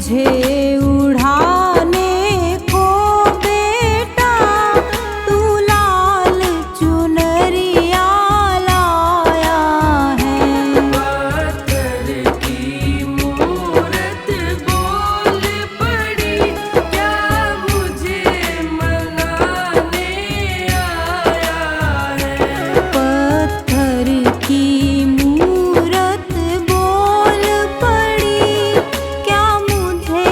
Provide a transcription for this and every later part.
मुझे उड़ाने को बेटा तू लाल चुनरिया लाया है। पत्थर की मूरत बोल पड़ी, क्या मुझे मनाने आया है। पत्थर की मूरत बोल पड़ी, क्या मुझे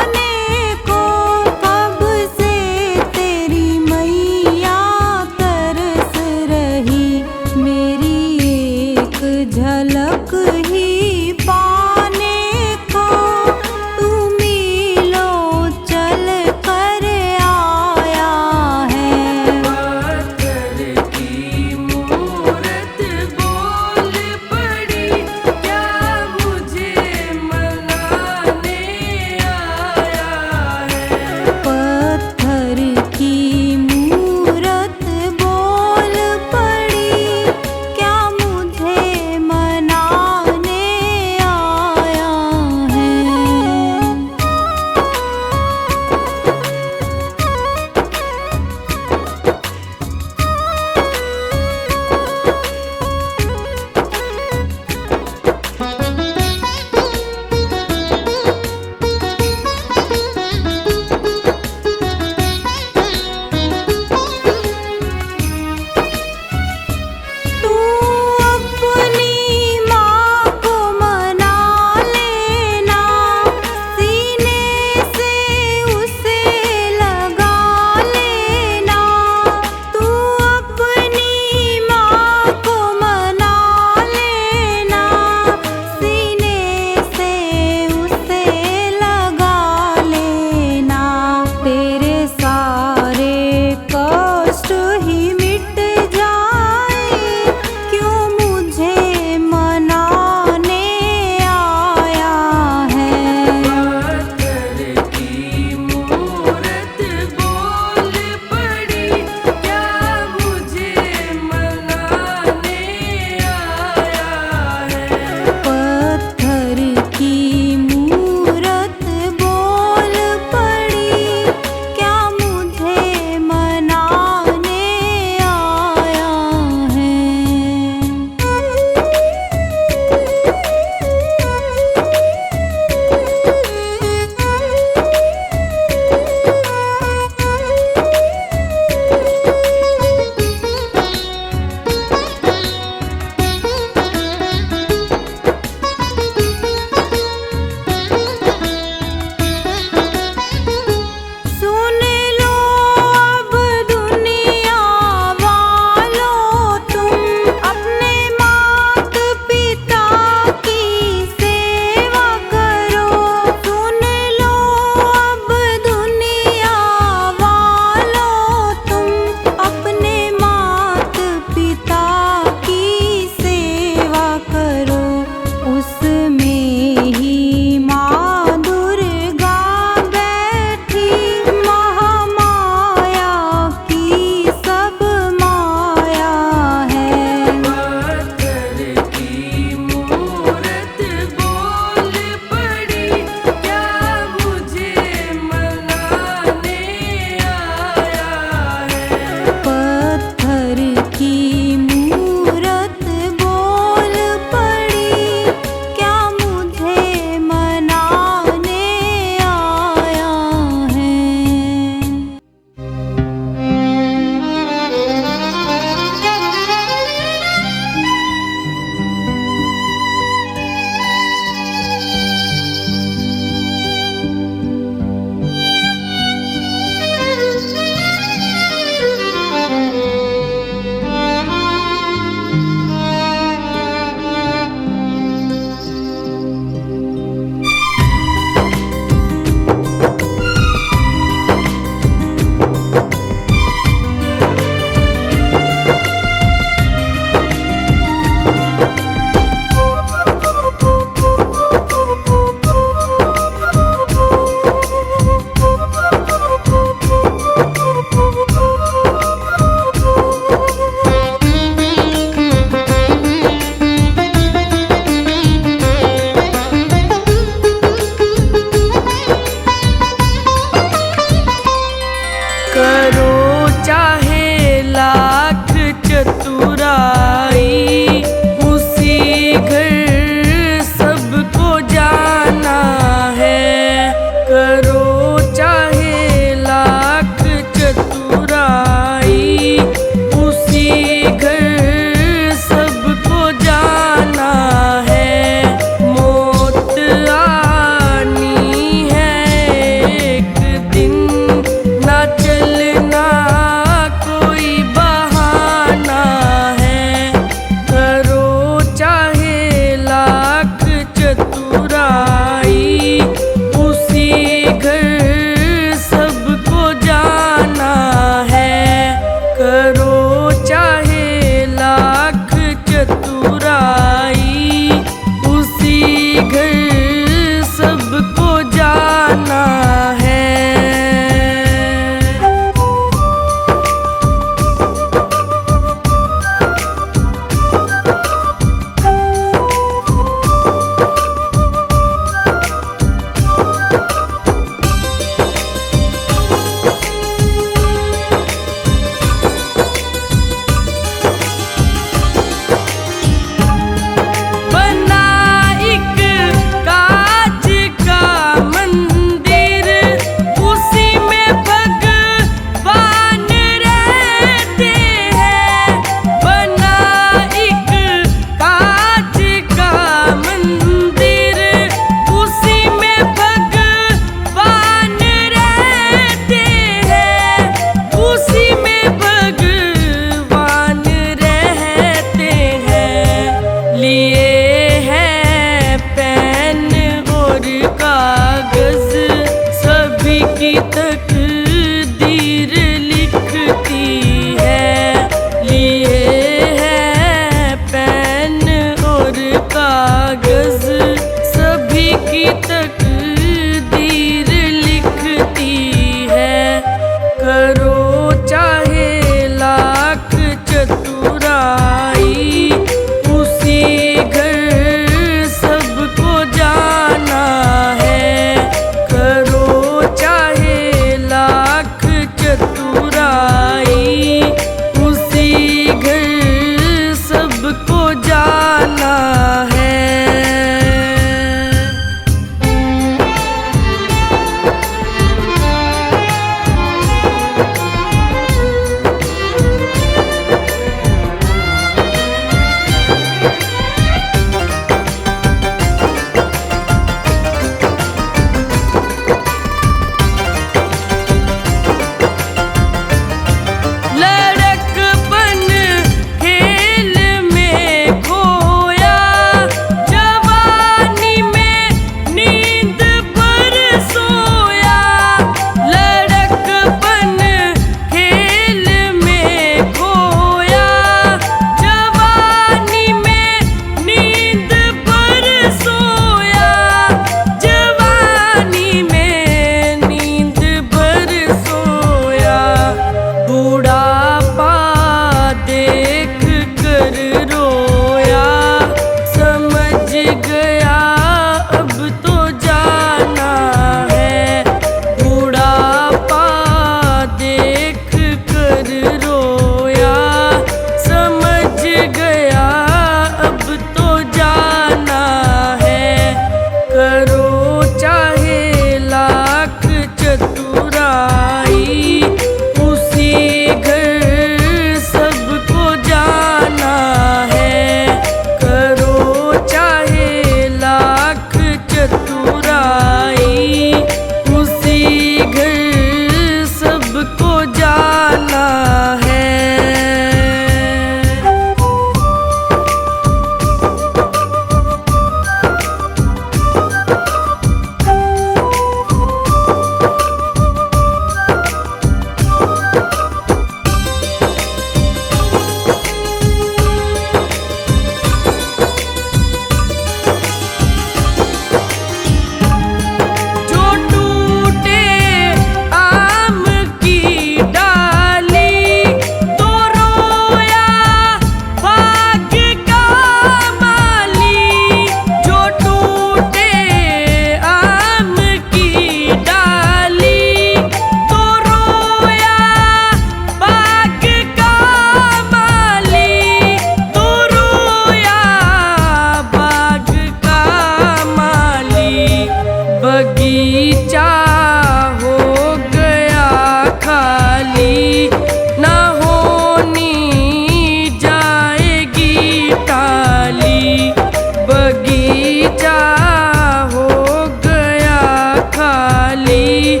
खाली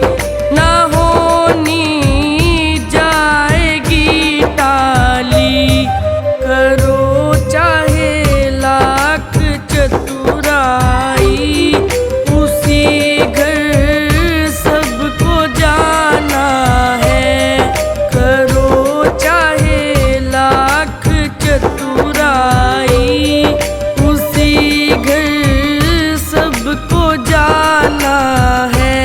ना होनी जाएगी टाली। करो चाहे लाख चतुराई, उसी घर सबको जाना है। करो चाहे लाख चतुराई, उसी घर सबको जाना है।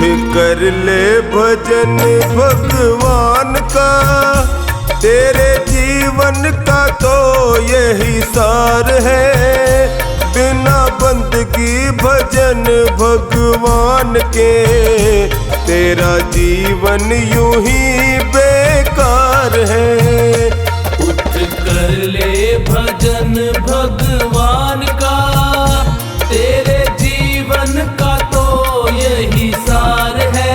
कर ले भजन भगवान का, तेरे जीवन का तो यही सार है। बिना बंदगी भजन भगवान के, तेरा जीवन यूं ही बेकार है। उठ कर ले भजन भगवान का, तेरे जीवन का तो यही सार है।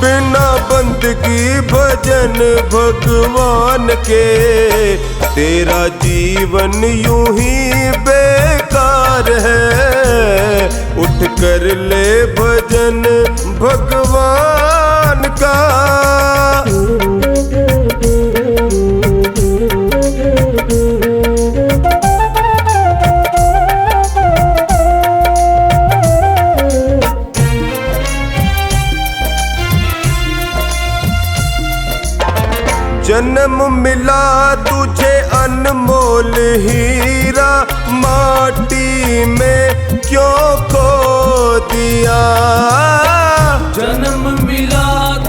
बिना बंदगी भजन भगवान के, तेरा जीवन यूं ही बेकार है। उठ कर ले भजन भगवान का। जन्म मिला तुझे अनमोल हीरा, माटी में क्यों खो दिया। जन्म मिला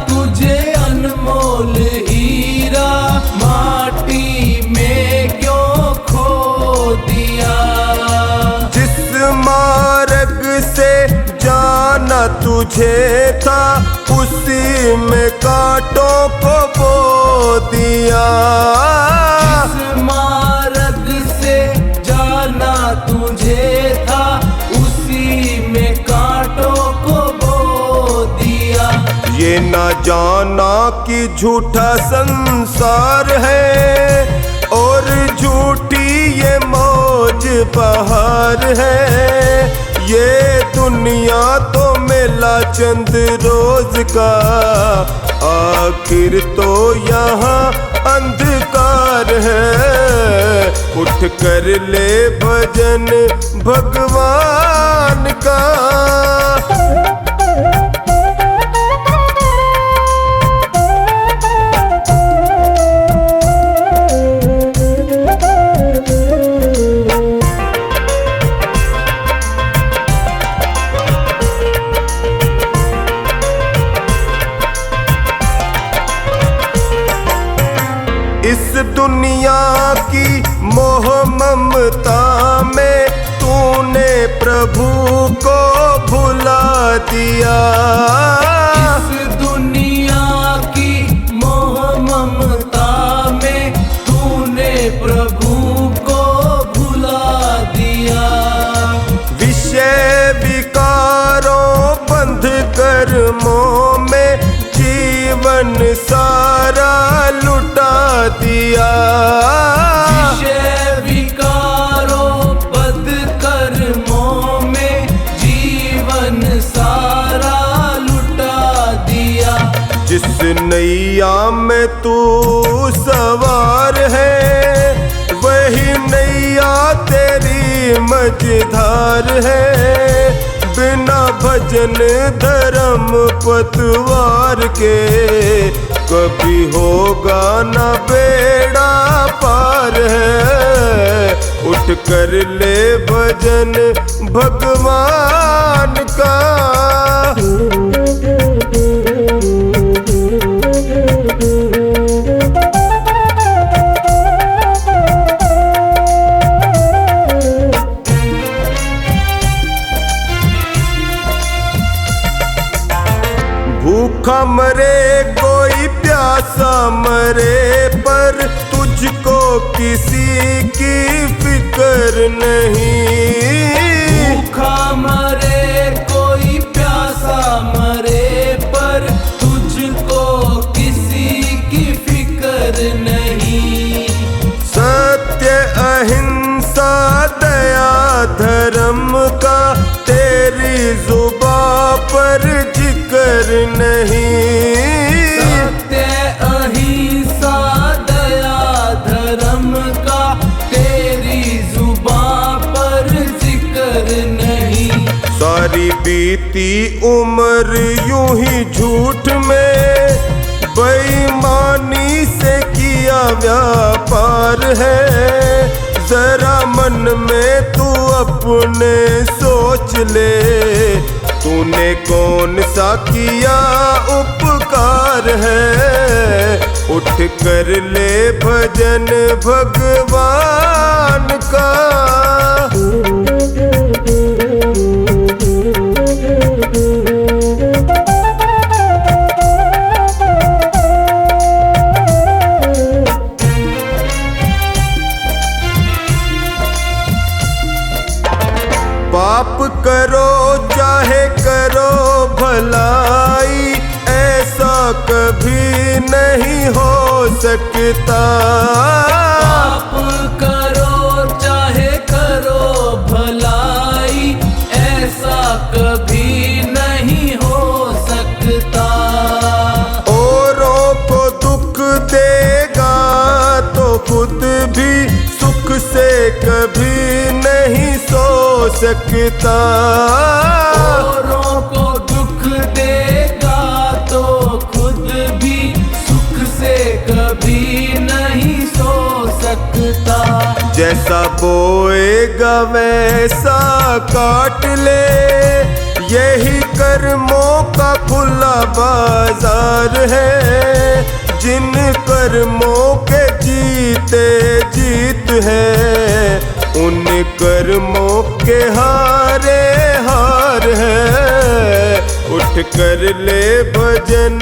तुझे अनमोल हीरा, माटी में क्यों खो दिया। जिस मार्ग से जाना तुझे था, उसी में कांटों को बो दिया। जिस मार्ग से जाना तुझे था, उसी में कांटों को बो दिया। ये ना जाना कि झूठा संसार है, और झूठी ये मौज बहार है। ये दुनिया तो मेला चंद रोज का, आखिर तो यहाँ अंधकार है। उठ कर ले भजन भगवान का। इस दुनिया की मोह ममता में, तूने प्रभु को भुला दिया। इस दुनिया की मोह ममता में, तूने प्रभु को भुला दिया। विषय विकारों बंध कर्मों में, जीवन सारा लुटा दिया। विषय विकारों बद कर्मों में, जीवन सारा लुटा दिया। जिस नैया में तू सवार है, वही नैया तेरी मझधार है। बिना भजन धर्म पतवार के, कभी होगा न बेड़ा पार है। उठ कर ले भजन भगवान का। भूखा मरे कोई प्यासा मरे, पर तुझको किसी की फिक्र नहीं। भूखा मरे कोई प्यासा मरे, पर तुझको किसी की फिक्र नहीं। सत्य अहिंसा दया धर्म का, तेरी जुबां पर जिक्र नहीं। सत्य अहिंसा दया धर्म का, तेरी जुबां पर जिक्र नहीं। सारी बीती उम्र यूं ही झूठ में, बेईमानी से किया व्यापार है। जरा मन में तू अपने सोच ले, तूने कौन सा किया उपकार है, उठ कर ले भजन भगवान का। पाप करो चाहे करो भलाई, ऐसा कभी नहीं हो सकता। पाप करो चाहे करो भलाई, ऐसा कभी नहीं हो सकता। औरों को दुख देगा तो खुद भी सुख से कभी नहीं सो सकता। औरों को दुख देगा तो खुद भी सुख से कभी नहीं सो सकता। जैसा बोएगा वैसा काट ले, यही कर्मों का खुला बाजार है। जिन कर्मों के जीते जीत है, उन कर्मों के हारे हार है। उठ कर ले भजन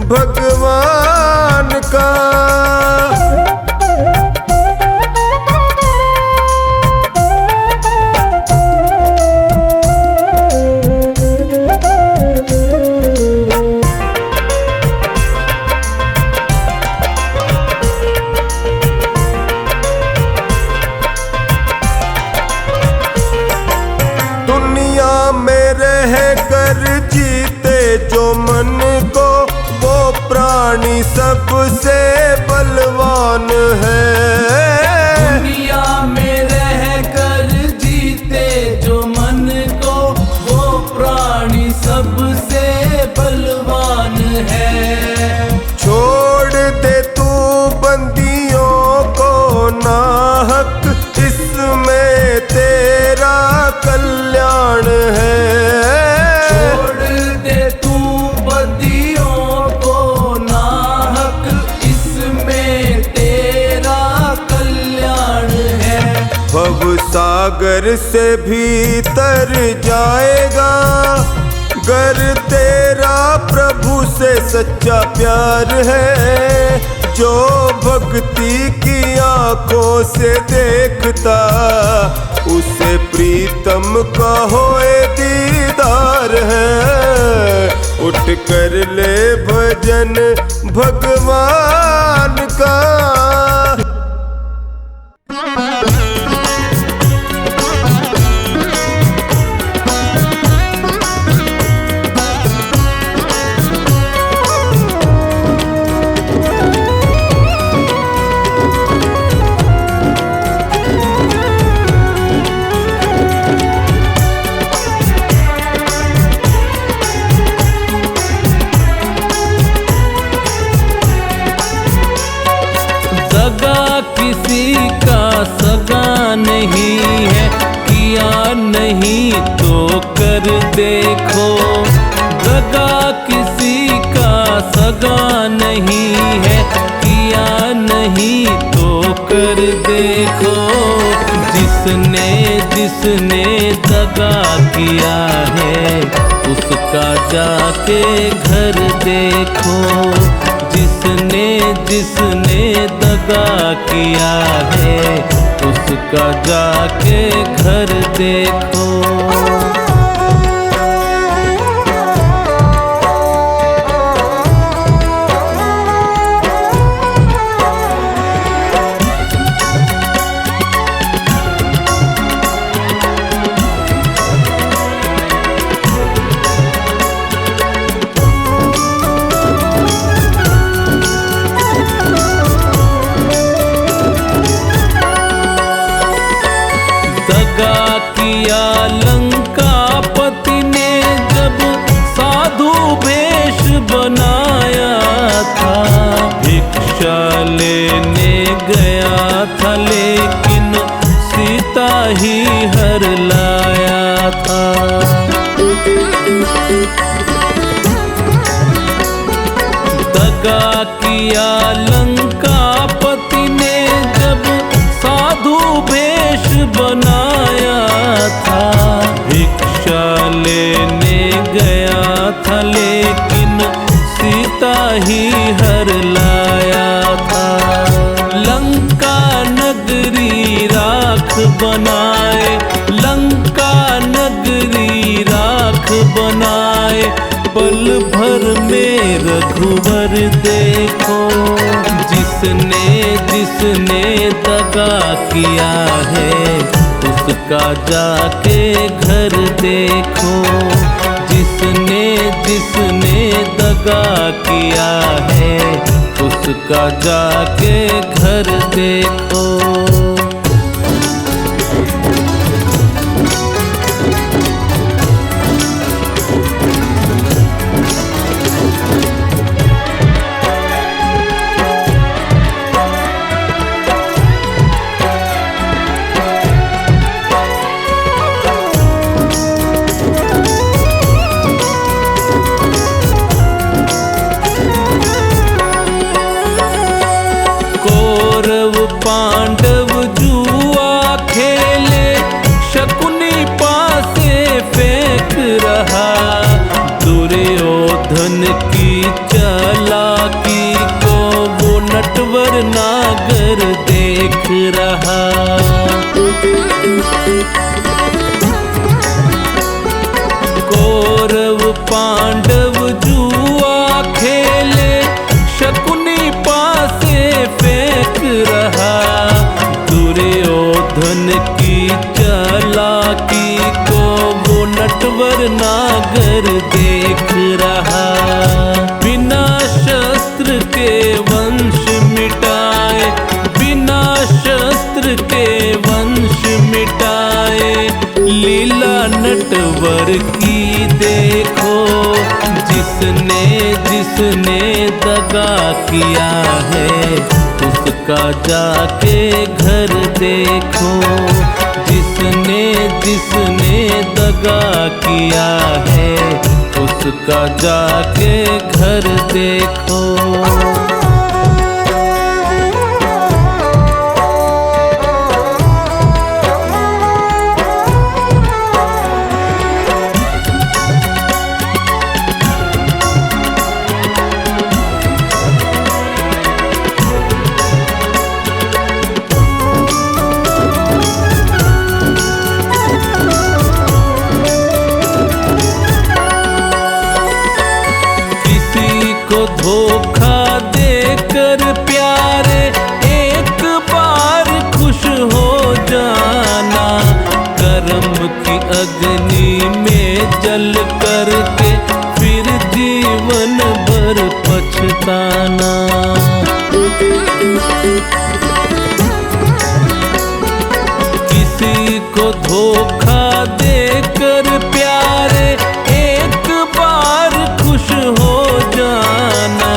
भगवान का। जीते जो मन को, वो प्राणी सबसे बलवान है। दुनिया में रह कर जीते जो मन को, वो प्राणी सबसे बलवान है। छोड़ दे तू बंदियों को नाहक, इसमें तेरा कल्याण है। भव सागर से भीतर जाएगा, गर तेरा प्रभु से सच्चा प्यार है। जो भक्ति की आंखों से देखता, उसे प्रीतम का होए दीदार है। उठ कर ले भजन भगवान का। किसी का सगा नहीं है, किया नहीं तो कर देखो। दगा किसी का सगा नहीं है, किया नहीं तो कर देखो। जिसने जिसने दगा किया है, उसका जाके घर देखो। जिसने जिसने दगा किया है, उसका जाके घर देखो। दगा किया लंकापति ने जब साधु भेष बनाया था। भिक्षा लेने गया था लेकिन सीता ही हर लाया था। दगा किया लंकापति ने जब साधु भेष बनाया था। भिक्षा लेने गया था लेकिन सीता ही हर लाया था। लंका नगरी राख बनाए, लंका नगरी राख बनाए, पल भर में रघुवर देखो। जिसने जिसने दगा किया है उसका जाके घर देखो। जिसने जिसने दगा किया है उसका जाके घर देखो। पांडव जुआ खेले, शकुनी पासे फेंक रहा। दुर्योधन की चालाकी को वो नटवर नागर देख रहा। कौरव पांडव जुआ खेले, शकुनी पासे फेंक रहा। दुर्योधन की चालाकी को वो नटवर नागर देख रहा। बिना शस्त्र के वंश मिटाए, बिना शस्त्र के वंश मिटाए, लीला नटवर की देखो। जिसने जिसने दगा किया है उसका जाके घर देखो। जिसने जिसने दगा किया है उसका जाके घर देखो। धोखा देकर प्यारे एक बार खुश हो जाना। कर्म की अग्नि में जल करके फिर जीवन भर पछताना। किसी को धोखा देकर प्यारे एक बार खुश हो जाना।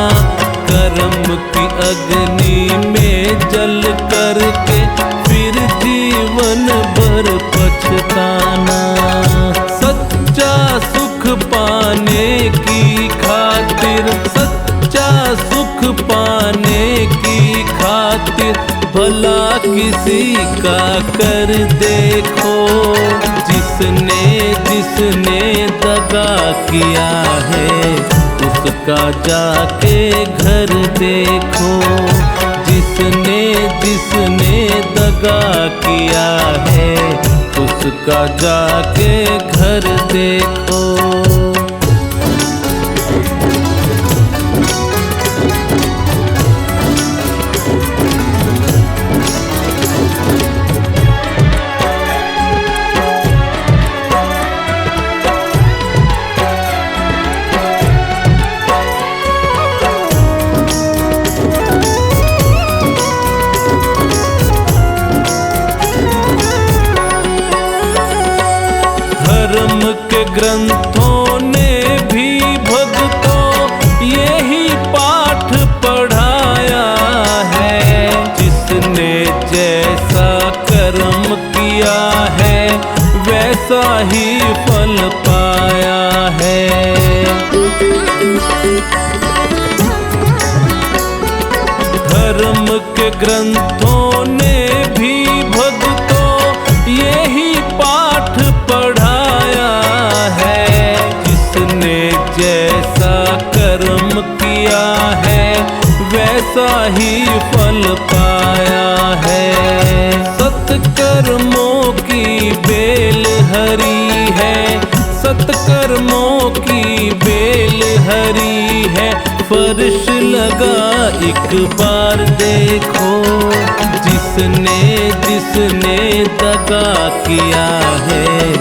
कर्म की अग्नि में जल करके फिर जीवन भर पछताना। सच्चा सुख पाने की खातिर, सच्चा सुख पाने की खातिर भला किसी का कर देखो। जिसने जिसने दगा किया है उसका जाके घर देखो। जिसने जिसने दगा किया है उसका जाके घर देखो। ग्रंथों ने भी भक्तों यही पाठ पढ़ाया है। जिसने जैसा कर्म किया है वैसा ही फल पाया है। धर्म के ग्रंथों ने भी भक्तों यही पाठ पढ़ाया है। जिसने जैसा कर्म किया है वैसा ही फल पाया है। सत्कर्मों की बेल हरी है, सत्कर्मों की बेल हरी है। फर्श लगा एक बार देखो, जिसने जिसने दगा किया है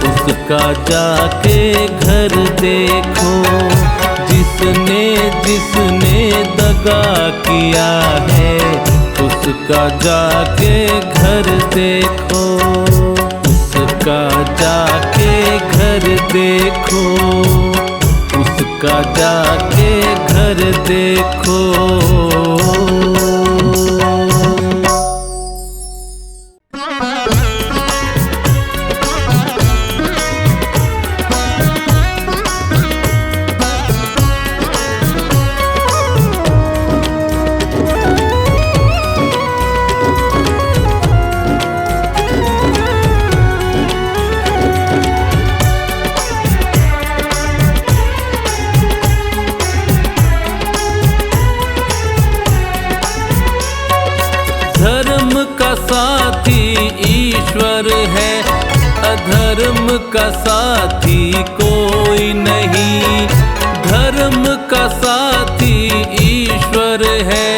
उसका जाके घर देखो। जिसने जिसने दगा किया है उसका जाके घर देखो, उसका जाके घर देखो, उसका जाके घर देखो। धर्म का साथी ईश्वर है, अधर्म का साथी कोई नहीं। धर्म का साथी ईश्वर है,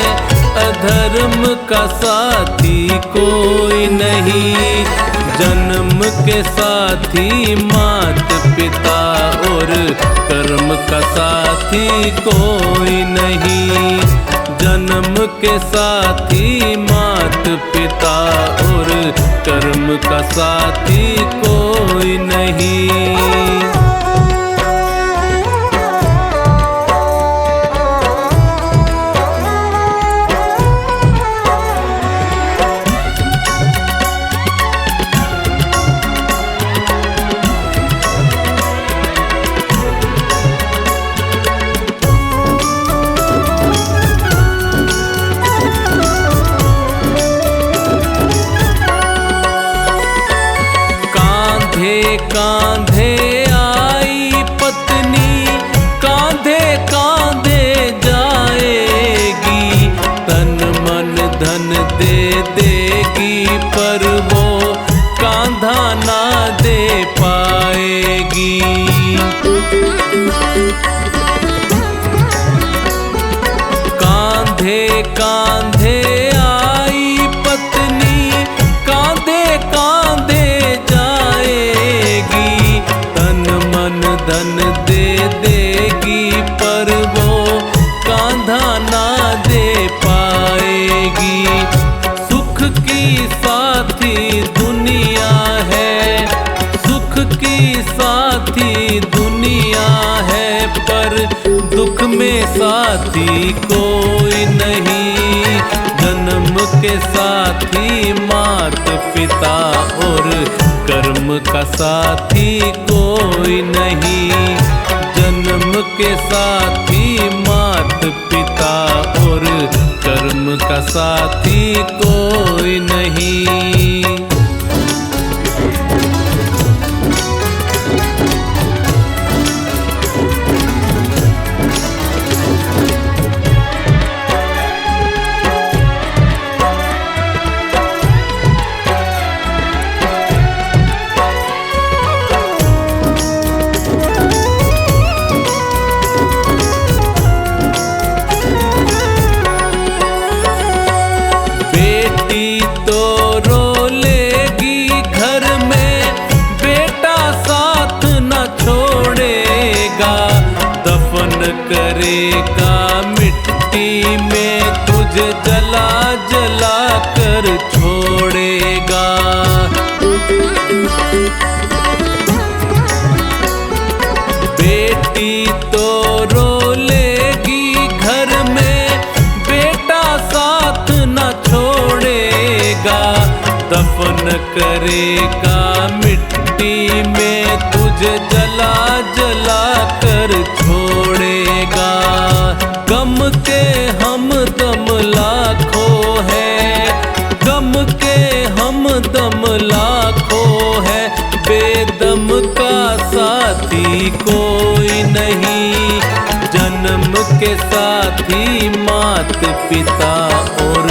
अधर्म का साथी कोई नहीं। जन्म के साथी मात पिता और कर्म का साथी कोई नहीं। जन्म के साथी मात पिता और कर्म का साथी कोई नहीं। कांधे आई पत्नी, कांधे कांधे जाएगी। तन मन धन दे देगी पर वो कांधा ना दे पाएगी। कांधे कांधे आई पत्नी, कांधे कांधे धन दे देगी पर वो कांधा ना दे पाएगी। सुख की साथी दुनिया है, सुख की साथी दुनिया है, पर दुख में साथी कोई नहीं। जन्म के साथी मात पिता और कर्म का साथी कोई नहीं। जन्म के साथी मात पिता और कर्म का साथी कोई नहीं। करेगा मिट्टी में तुझे जला जला कर छोड़ेगा। बेटी तो रो लेगी घर में, बेटा साथ न छोड़ेगा। दफन करेगा मिट्टी में तुझे जला जला कर छोड़ेगा। के साथी मात पिता और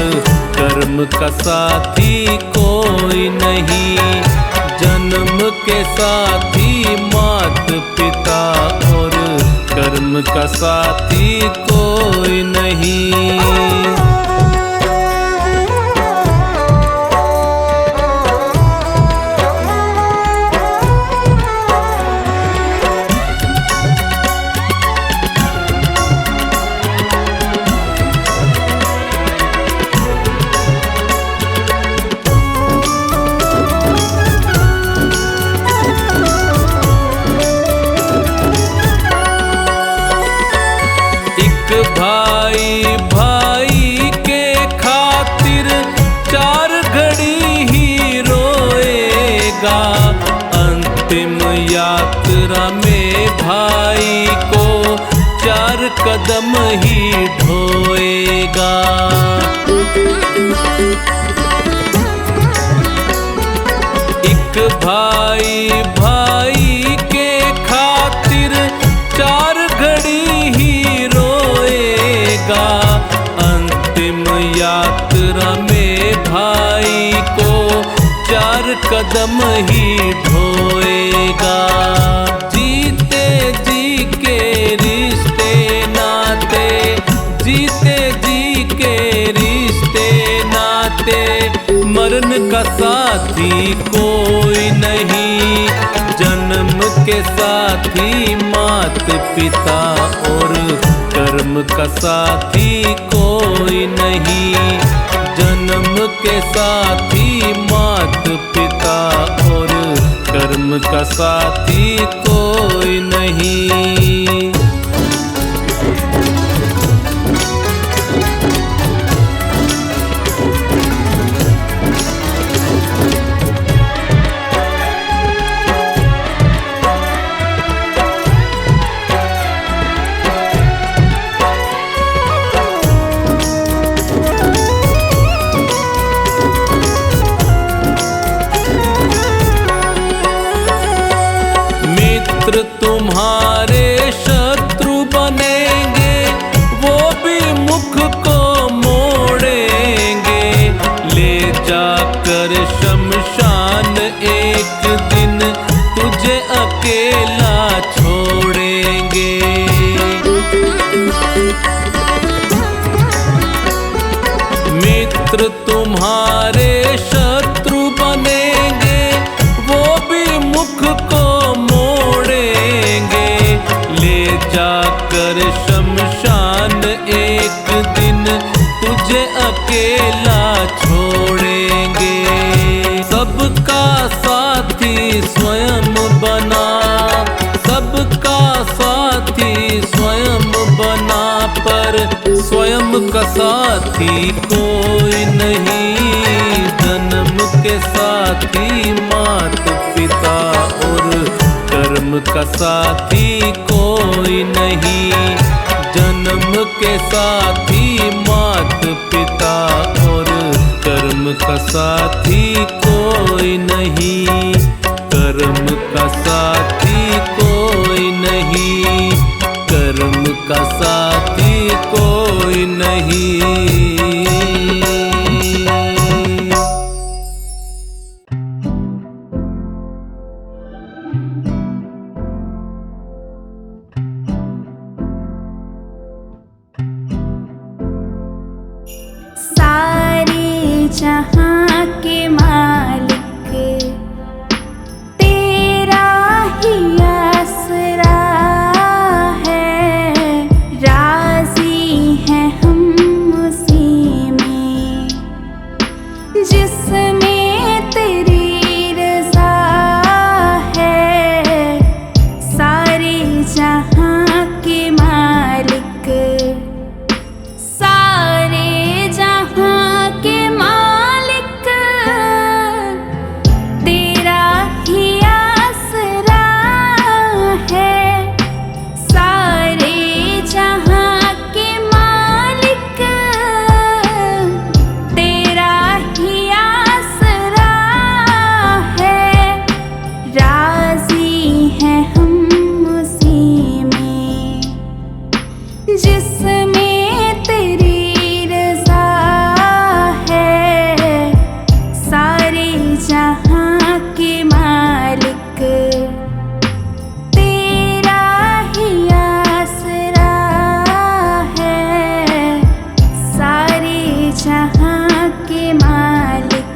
कर्म का साथी कोई नहीं। जन्म के साथी मात पिता और कर्म का साथी कोई नहीं। भाई भाई के खातिर 4 घड़ी ही रोएगा। अंतिम यात्रा में भाई को 4 कदम ही ढोएगा। एक भाई भाई के खातिर 4 घड़ी ही अंतिम यात्रा में भाई को 4 कदम ही ढोएगा। जीते जी के रिश्ते नाते, जीते जी के रिश्ते नाते, मरण का साथी कोई नहीं। जन्म के साथी मात पिता और कर्म का साथी कोई नहीं। जन्म के साथी मात पिता और कर्म का साथी कोई नहीं। तुम्हारे शत्रु बनेंगे, वो भी मुख को मोड़ेंगे। ले जाकर शमशान एक दिन तुझे अकेला छोड़ेंगे। मित्र तुम्हारे शत्रु बनेंगे, वो भी मुख को ले जाकर शमशान एक दिन तुझे अकेला छोड़ेंगे। सबका साथी स्वयं बना, सबका साथी स्वयं बना, पर स्वयं का साथी कोई नहीं। जन्म के साथी मात पिता और कर्म का साथी कोई नहीं। जन्म के साथी मात पिता और कर्म का साथी कोई नहीं। कर्म का साथी कोई नहीं। कर्म का साथी कोई नहीं। जहाँ के मालिक तेरा ही आसरा है। राजी हैं हम उसी में जिसमें तेरी रज़ा है। सारे जहाँ के मालिक, सारे जहाँ के मालिक जिसमें तेरी रज़ा है, सारे जहां के मालिक तेरा ही आसरा है, सारे जहां के मालिक।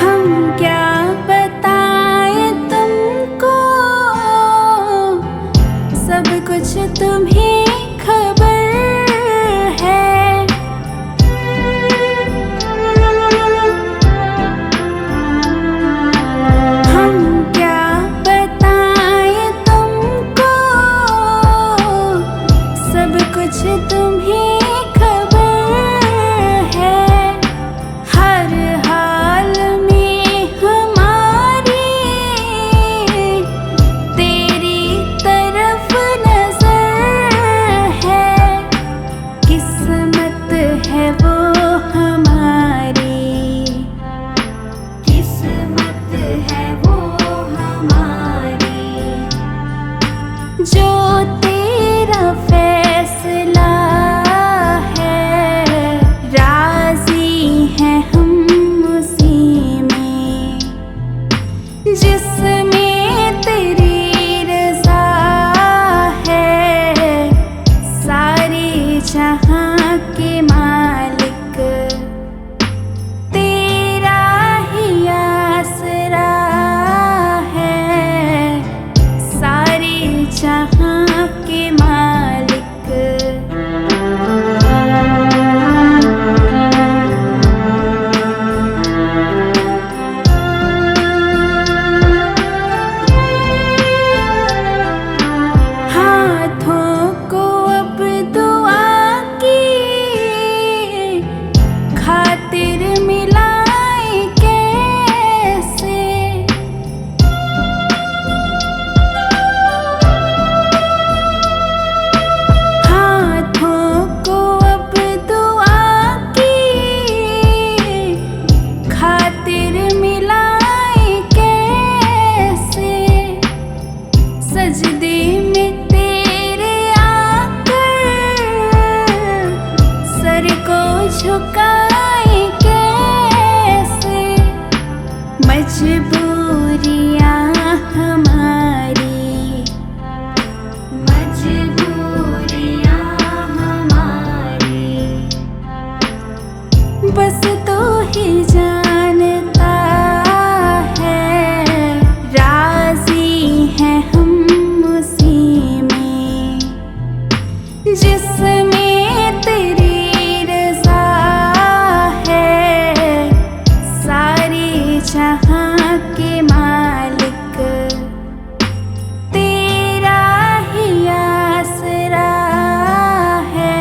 हम क्या बताएं तुमको, सब कुछ तुम्हें खबर है। हम क्या बताएं तुमको, सब कुछ तुम्हें खबर है। हर हाल में हमारी तेरी तरफ नजर है, किस्मत है वो हमारी, किस्मत है वो हमारी। जो तेरा फैसला है, राजी हैं हम उसी में, जिसमें तेरी रज़ा है, सारे जहां के मालिक तेरा ही आसरा है, सारे जहां के मालिक। हाथों को अब दुआ की खातिर मिलाए कैसे, हाथों को अब दुआ की खातिर मिलाए कैसे। सजदे में तेरे आकर सर को झुकाए कैसे, मजबूरियां हमारी, मजबूरियां हमारी, बस तू ही जानता है, राजी हैं हम उसी में, जिसमें तेरी रज़ा है, सारे जहां के मालिक तेरा ही आसरा है,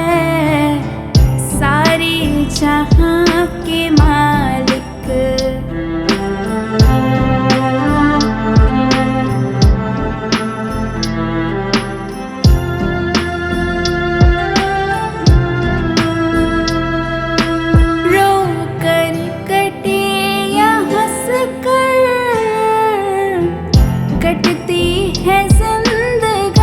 सारे जहां के मालिक। रो कर कटे या हंस कर कटती है जिंदगानी,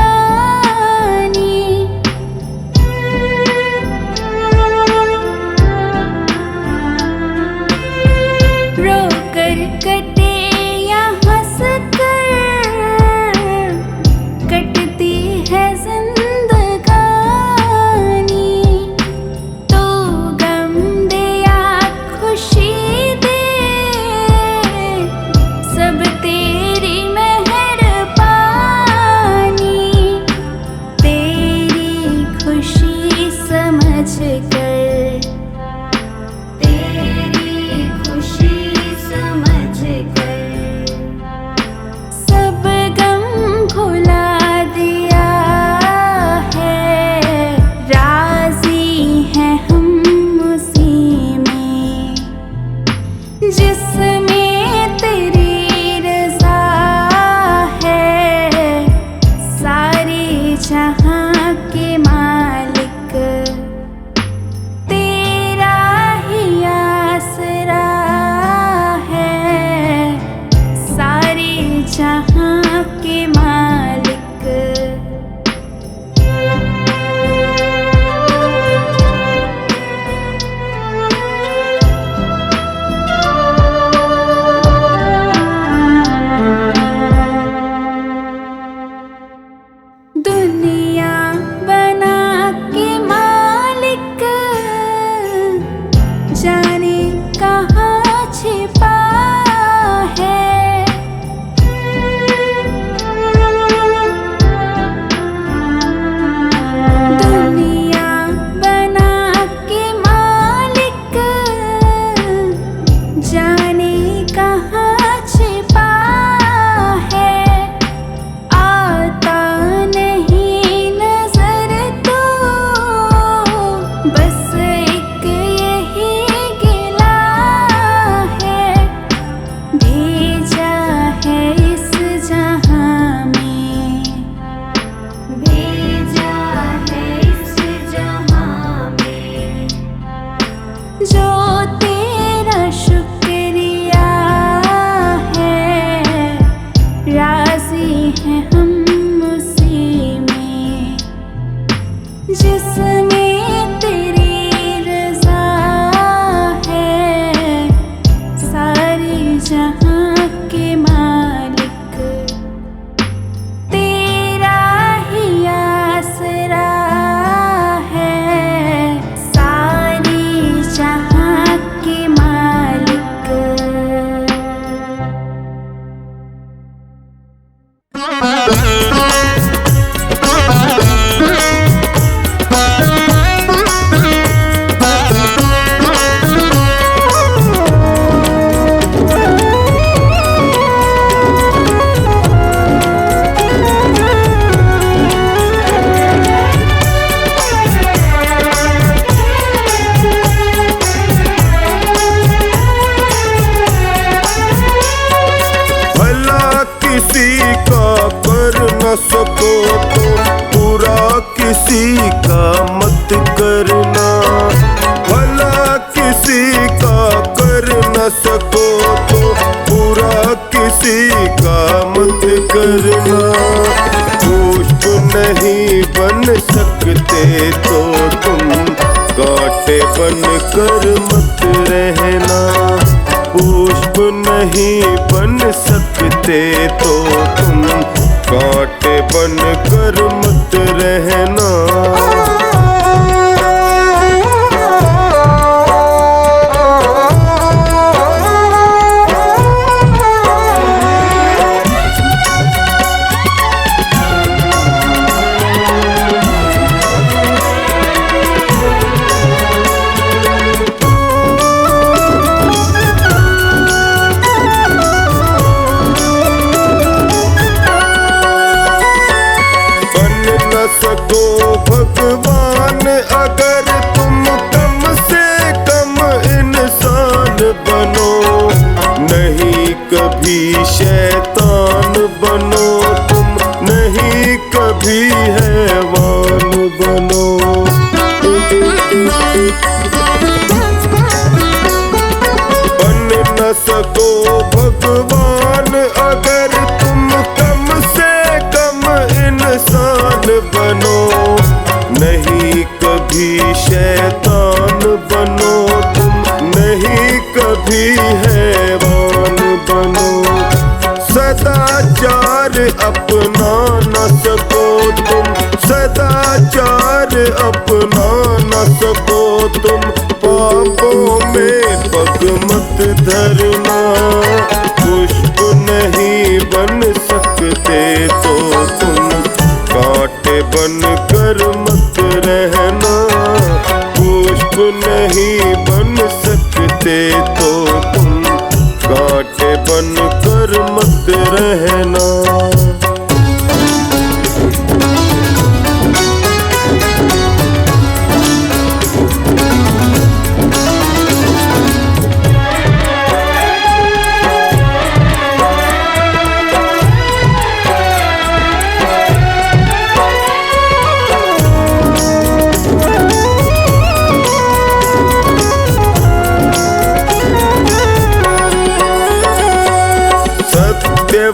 जो तेरा शुक्रिया है, राजी हैं हम उसी में जिसमें तेरी रज़ा है। सारी जहां के मालिक तेरा ही आसरा है। सारी जहां के मालिक। किसी का कर न सको तो बुरा किसी का मत करना। भला किसी का कर न सको तो बुरा किसी का मत करना। पुष्प नहीं बन सकते तो तुम कांटे बन कर मत रहना। पुष्प नहीं बन सकते तो तुम कांटे बन कर मत रहना। सको भगवान अगर तुम कम से कम इंसान बनो। नहीं कभी शैतान बनो तुम, नहीं कभी हैवान बनो। बन न सको भगवान अगर तुम कम से कम इंसान बनो। नहीं कभी शैतान बनो तुम, नहीं कभी हैवान बनो। सदाचार अपना न सको तुम, सदाचार अपना न सको तुम। पापों में पग मत धरना। पुष्प नहीं बन सकते तो तुम कांटे बन कर मत रहना। पुष्प नहीं बन सकते तो तुम कांटे बन कर मत रहना।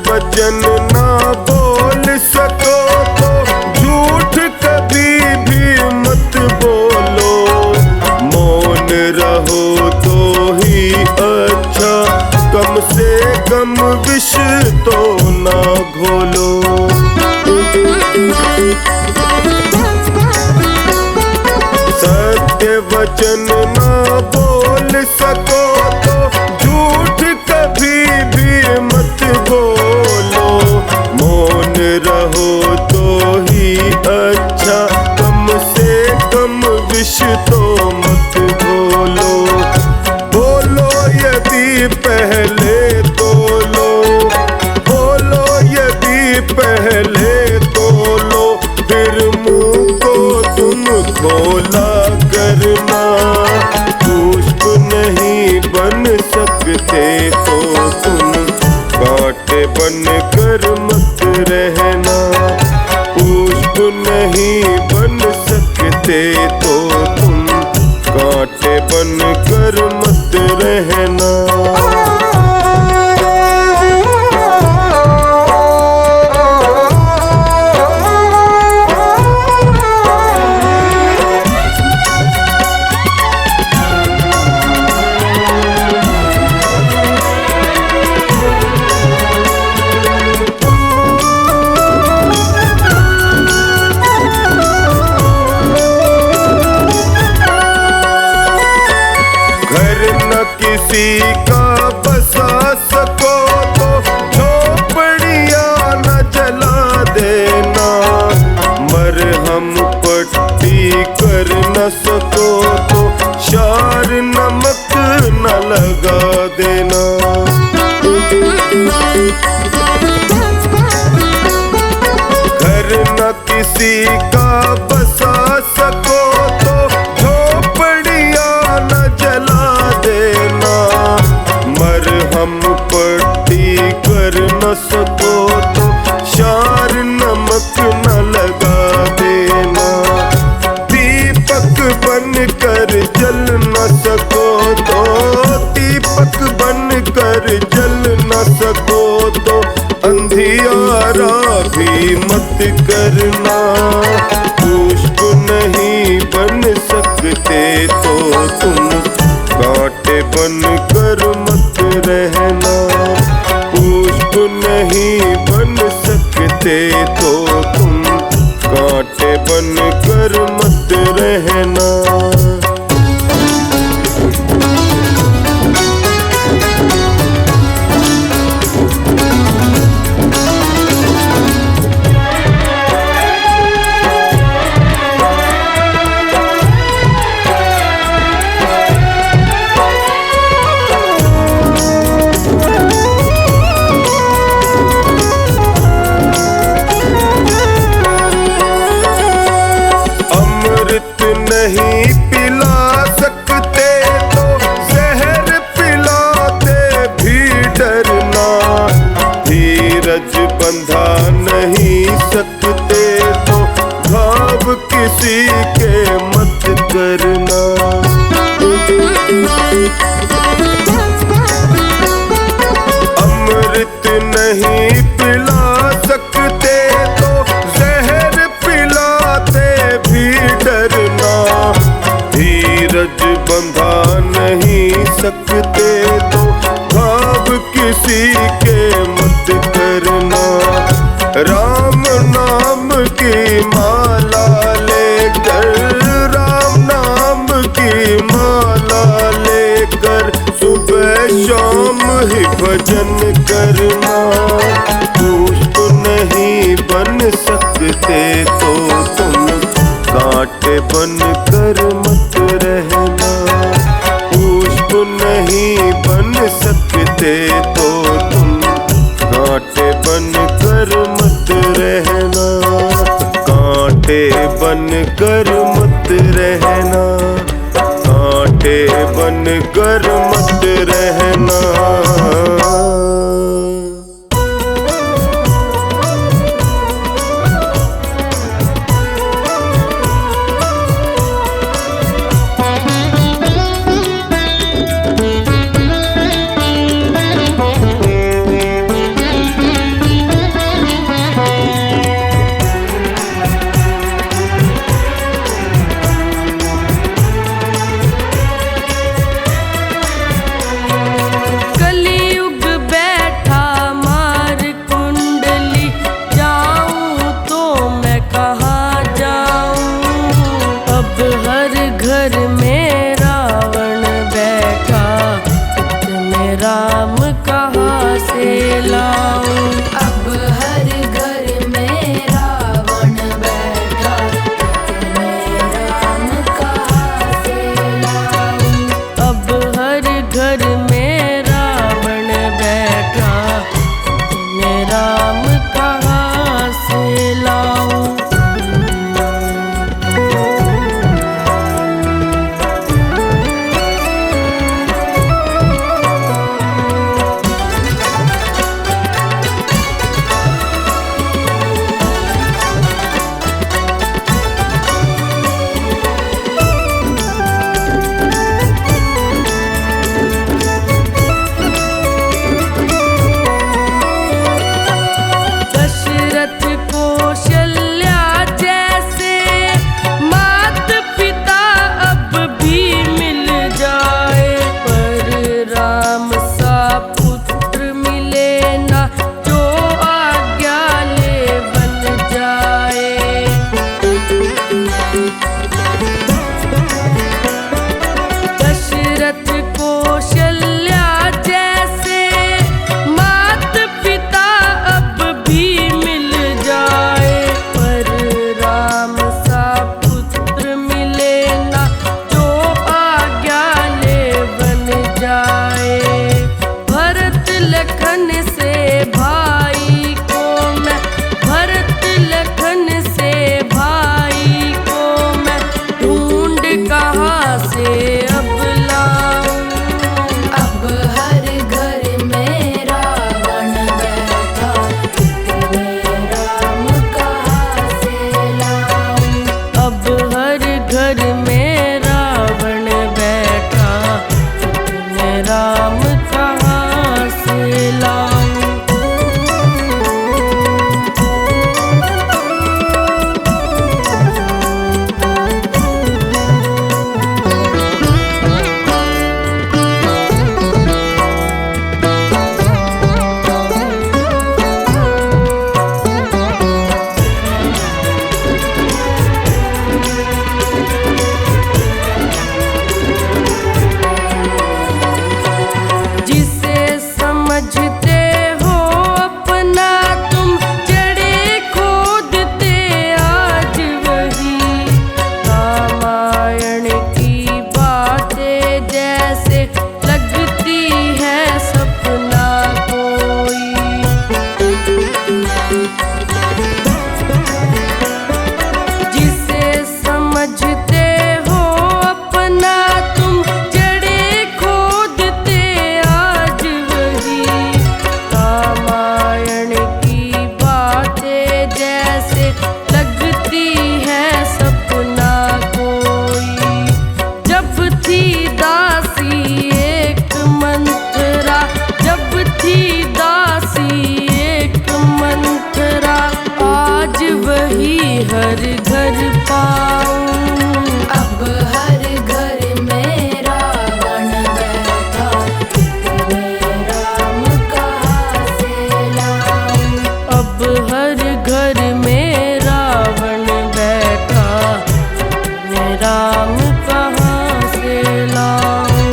वचन ना बोल सको तो झूठ कभी भी मत बोलो। मौन रहो तो ही अच्छा, कम से कम विष तो ना घोलो। सत्य वचन ना बोल सको तो झूठ कभी भी मत बोलो। मौन रहो तो ही अच्छा, कम से कम विष तो मत बोलो। बोलो यदि पहले तोलो, बोलो यदि पहले तोलो, फिर मुंह को तुम खोला करना। पुष्प नहीं कर मत रहना। किसी का बसा सको तो झोपड़ियाँ न जला देना, मरहम पट्टी कर न सको तो शार नमक न लगा देना। घर न किसी का बसा सको तो झोपड़ियाँ न जला देना, मरहम पट्टी कर न सको तो शार नमक न लगा देना। दीपक बन कर जल न सको तो, दीपक बन कर जल न सको तो अंधियारा भी मत करना। पुष्प नहीं बन सकते तो तुम कांटे बन कर मत रहना। पुष्प नहीं बन सकते तो तुम कांटे बन कर मत रहना। नहीं पिला सकते तो जहर पिलाते भी डरना। धीरज बंधा नहीं सकते तो घाव किसी के मत करना। अमृत नहीं पिला सकते तो जहर पिलाते भी डरना। धीरज बंधा नहीं सकते तो घाव किसी के मत करना। राम नाम की माला लेकर, राम नाम की माला लेकर सुबह शाम ही भजन करना। पुष्प नहीं बन सकते तो तुम कांटे बन कर मत रहना। पुष्प नहीं बन सकते तो तुम कांटे बन कर मत रहना। कांटे बन कर मत रहना। कांटे बन कर मत रहना। कलयुग दशरथ कौशल्या जैसे मात पिता अब भी मिल जाए, पर राम सा पुत्र मिले ना जो आज्ञा ले बन जाए। भरत लखन से भाई को मैं, भरत लखन से भाई को मैं ढूंढ कहाँ से अब लाऊं। अब हर घर में रावण बैठा, इतने राम कहाँ से लाऊं। अब हर घर में रावण बैठा, मैं राम कहाँ से लाऊं। जिसे समझते हो अपना तुम जड़े खोदते आज वही, रामायण की बातें जैसे लगती है सपना कोई। जिसे समझते हो अपना तुम जड़े खोदते आज वही, रामायण की बातें जैसे लगती है सपना कोई। जब थी दासी एक मंथरा, जब थी दासी एक मंथरा, आज वही हर घर पाऊं। अब हर घर में रावण बैठा, इतने राम कहाँ से लाऊं। अब हर घर में रावण बैठा, मैं राम कहाँ से लाऊं।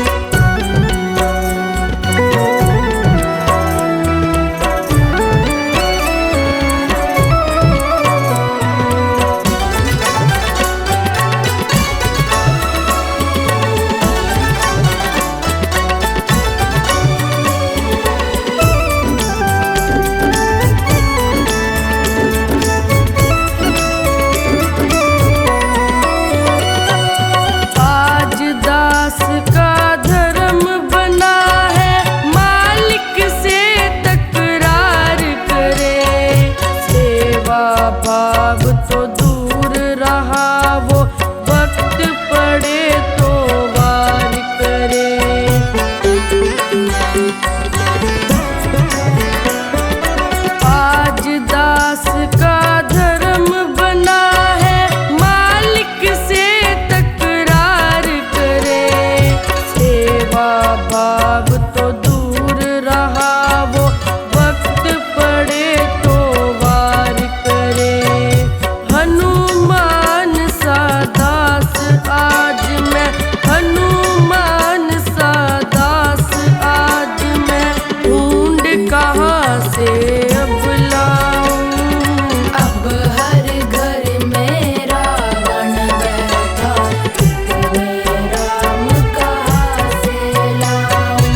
आज दास का धर्म बना है मालिक से तकरार करे, सेवा भाव तो दूर रहा वो वक्त पड़े तो वार करे। आज दास का धर्म बना है मालिक से तकरार करे, सेवा भाव तो दूर रहा वो वक्त पड़े तो वार करे। हनुमान सा दास आज मैं, हनुमान सा दास आज मैं ढूंढ कहाँ से अब लाऊं। अब हर घर में रावण बैठा, इतने राम कहाँ से लाऊं।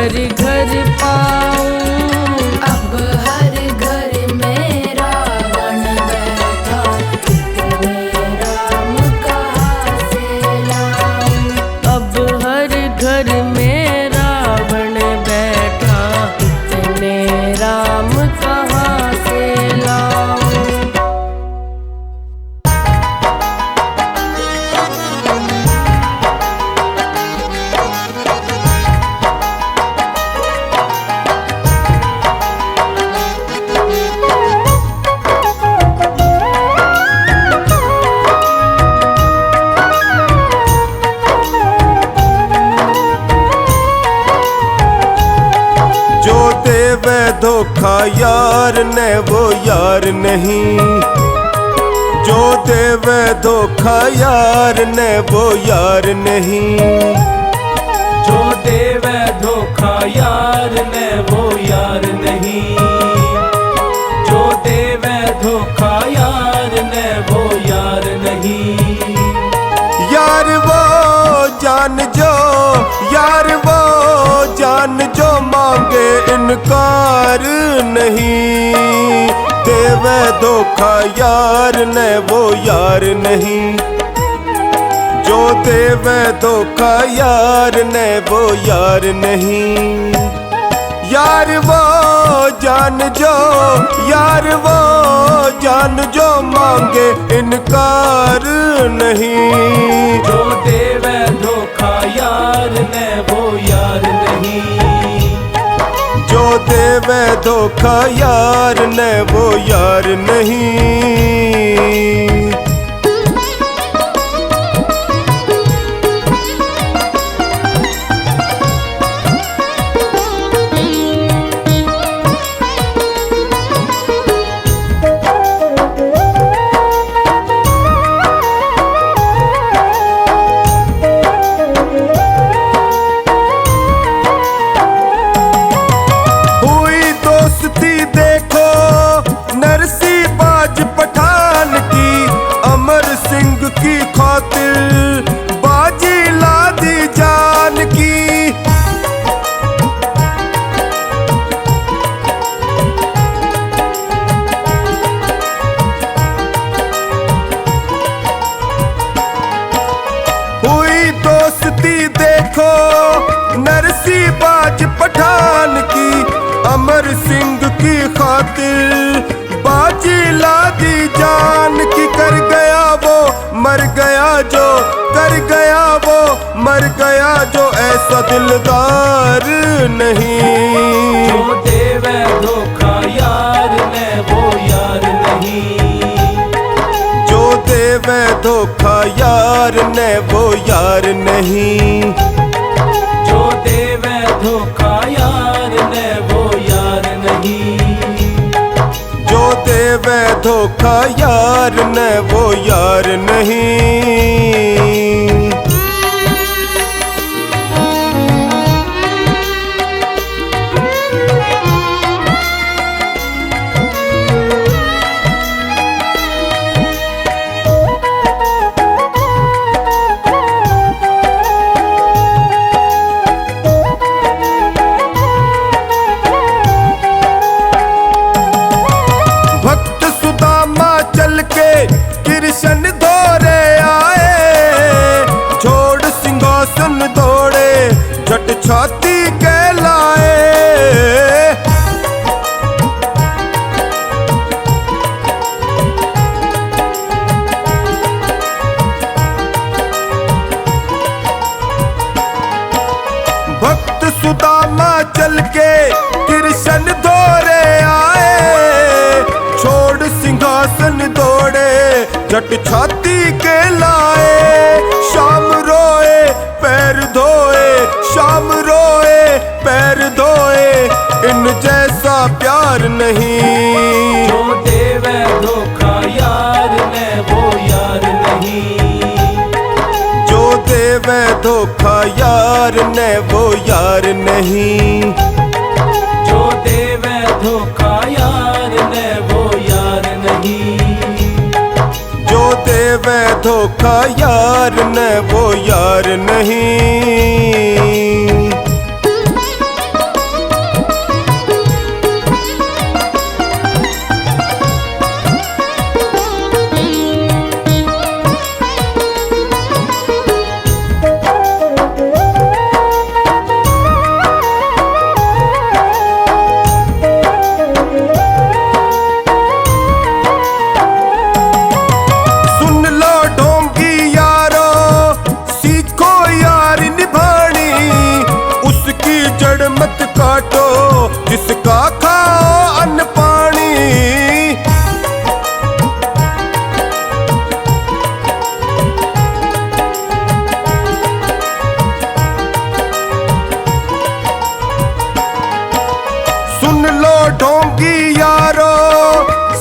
हर घर पाऊं। अब हर घर में रावण बैठा, इतने राम कहाँ से लाऊं। अब हर घर में रावण बैठा, इतने राम कहाँ से लाऊं। जो देवे धोखा यार ने वो यार नहीं, जो देवे धोखा यार ने वो यार नहीं। जो देवे धोखा यार ने वो यार नहीं, जो देवे धोखा यार ने वो यार नहीं। यार वो जान जो, यार वो जान जो मांगे इनकार नहीं। देवे धोखा यार ने वो यार नहीं, जो देवे धोखा यार ने वो यार नहीं। यार वो जान जो, यार वो जान जो मांगे इनकार नहीं। जो देवे धोखा यार ने वो यार नहीं, जो देवे धोखा यार ने वो यार नहीं। हुई दोस्ती देखो नरसीबाज पठान की, अमर सिंह की खातिर बाजी ला दी जान की। हुई दोस्ती देखो नरसीबाज पठान की, अमर सिंह की खातिर बाजी ला दी जान की। कर गया वो मर गया जो, कर गया वो मर गया जो, ऐसा दिलदार नहीं। जो देवे धोखा यार ने वो यार नहीं, जो देवे धोखा यार ने वो यार नहीं। जो देवे धोखा यार ने वो यार नहीं। जो देवे धोखा यार ने वो यार नहीं। भक्त सुदामा चल के कृष्ण दौरे आए, छोड़ सिंहासन दौड़े झट छाती कहलाए। भक्त सुदामा चल के कृष्ण दौरे आए, छोड़ सिंहासन दौड़े झट छाती के लाए। शाम रोए पैर धोए, शाम रोए पैर धोए, इन जैसा प्यार नहीं। जो देवे धोखा यार ने वो यार नहीं, जो देवे धोखा यार ने वो यार नहीं। जो देवे धोखा यार ने वो यार नहीं। जो देवे धोखा यार ने वो यार नहीं। जड़ मत काटो, जिसका खाओ अन्न पानी। सुन लो ढोंगी यारो,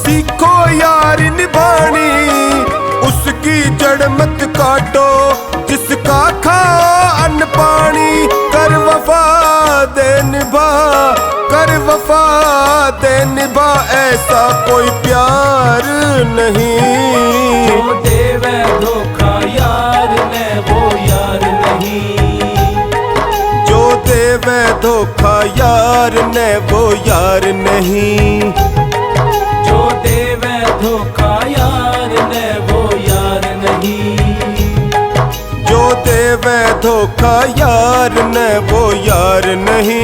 सीखो यार निभानी, उसकी जड़ मत काटो, जिसका खाओ अन्न पानी। कर वफा दे निभा, कर वफा दे निभा, ऐसा कोई प्यार नहीं। जो देवे धोखा यार ने वो यार नहीं, जो देवे धोखा यार ने वो यार नहीं। जो देवे धोखा यार ने वो यार नहीं, जो देवे धोखा यार ने वो यार नहीं।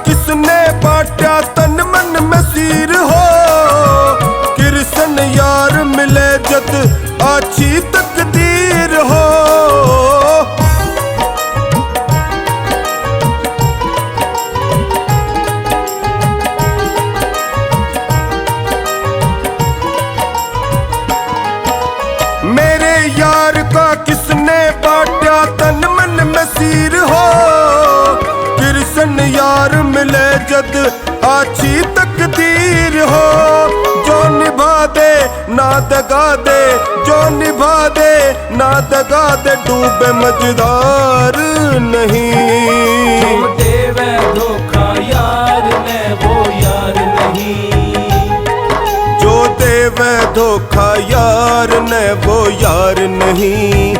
किसने बांटा तन मन में सीर हो, कृष्ण यार मिले जद अच्छी तकदीर हो। मेरे यार का किसने बांटा तन मन में सीर हो, कृष्ण यार मिले जद अच्छी तकदीर हो। जो निभा दे ना दगा दे, जो निभा दे ना दगा दे, डूबे मझधार नहीं। जो देवे धोखा यार ने वो यार नहीं, जो देवे धोखा यार ने वो यार नहीं।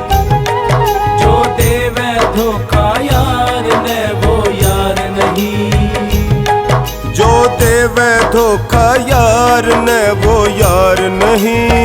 जो देवे धोखा यार ने वो यार नहीं, जो देवे धोखा यार ने वो यार नहीं।